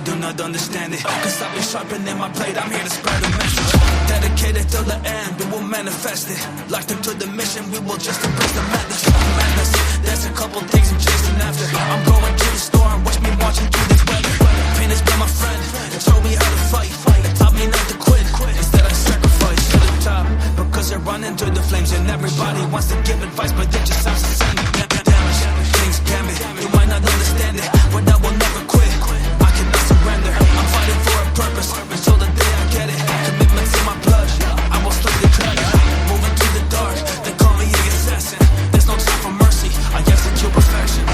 do not understand it. Cause I've been sharpening my blade, I'm here to spread a message. Dedicated till the end, we will manifest it. Locked into the mission, we will just embrace the madness. Madness, there's a couple things I'm chasing after. I'm going to the storm, watch me marching through this weather. Pain has been my friend, it showed me how to fight. It taught me not to quit, instead I sacrifice to the top. Because they're running through the flames and everybody wants to give advice, but it just sounds the same. Damage, things can be, you might not understand it, but I will never quit. I cannot surrender, I'm fighting for a purpose. Until the day I get it, commitments in my blood, I will still declare it. Moving to the dark, they call me the assassin. There's no time for mercy, I execute perfection.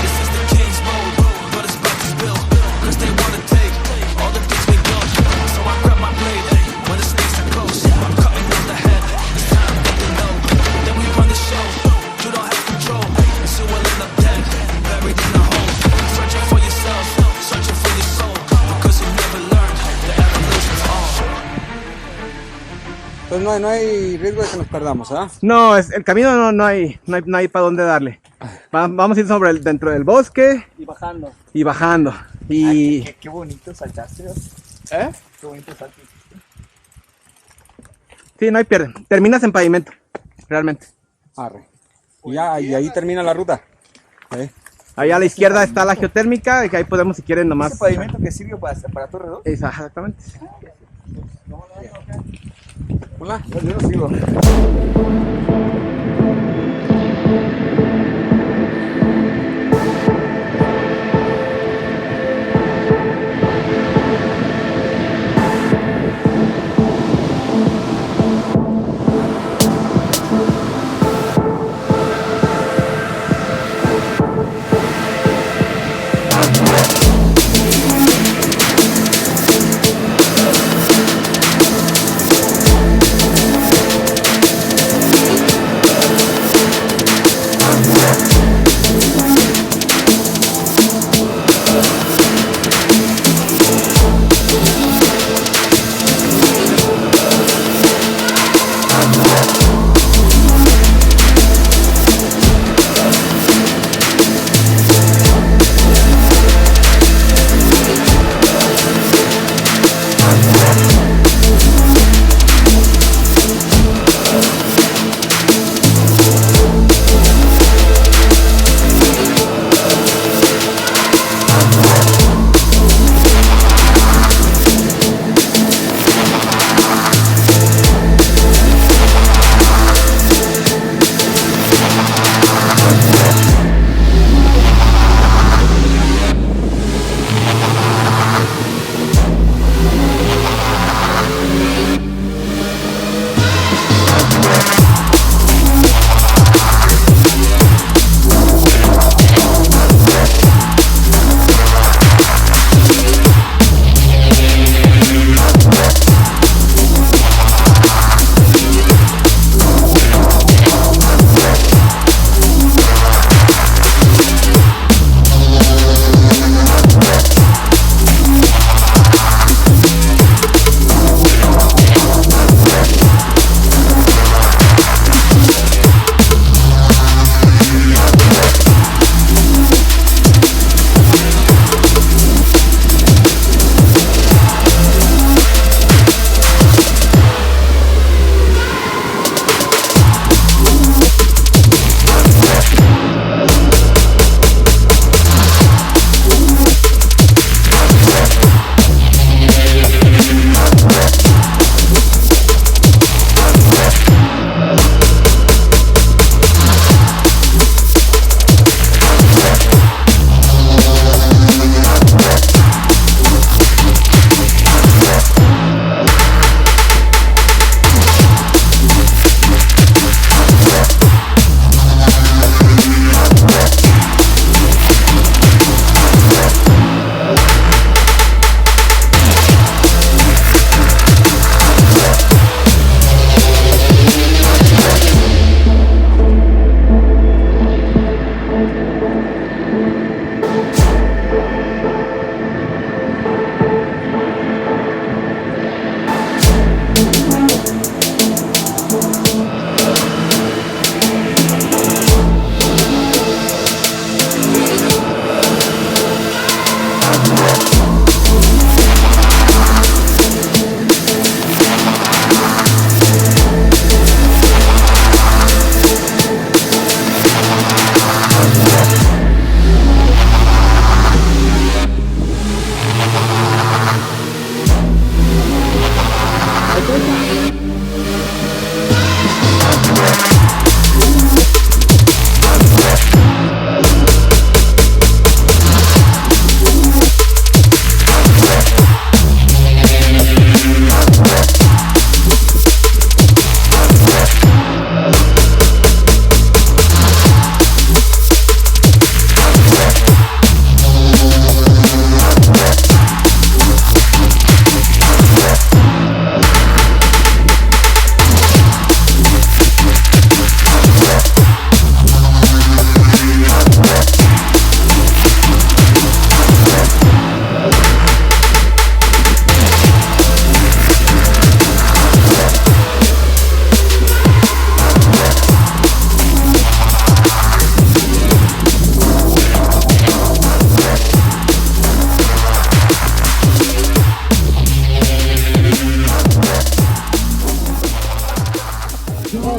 This is the king's road, but it's about to build. Cause they wanna take all the things we built. So I grab my blade, when the stakes are close, I'm cutting off the head, it's time to get to know. Then we run the show, you don't have control. And so we'll end up dead, buried in a hole. Searching for yourself, searching for your soul. Because you never learned the evolution's all. Pues no hay riesgo de que nos perdamos, ¿ah? No, el camino no hay para dónde darle. Vamos a ir sobre dentro del bosque Y bajando. y bajando. Y Qué bonito saltaste. ¿eh? Qué bonito saltaste. Sí, no hay pierde. Terminas en pavimento, realmente. Arre. Y ahí termina la ruta. Allá a la izquierda está la geotérmica, y que ahí podemos, si quieren, nomás. ¿Ese pavimento que sirve para tu redón? Exactamente. Hola. No, yo no sigo.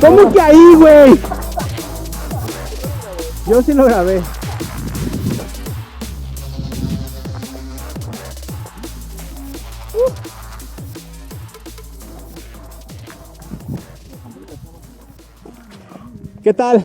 ¿Cómo que ahí, güey? Yo sí lo grabé. ¿Qué tal?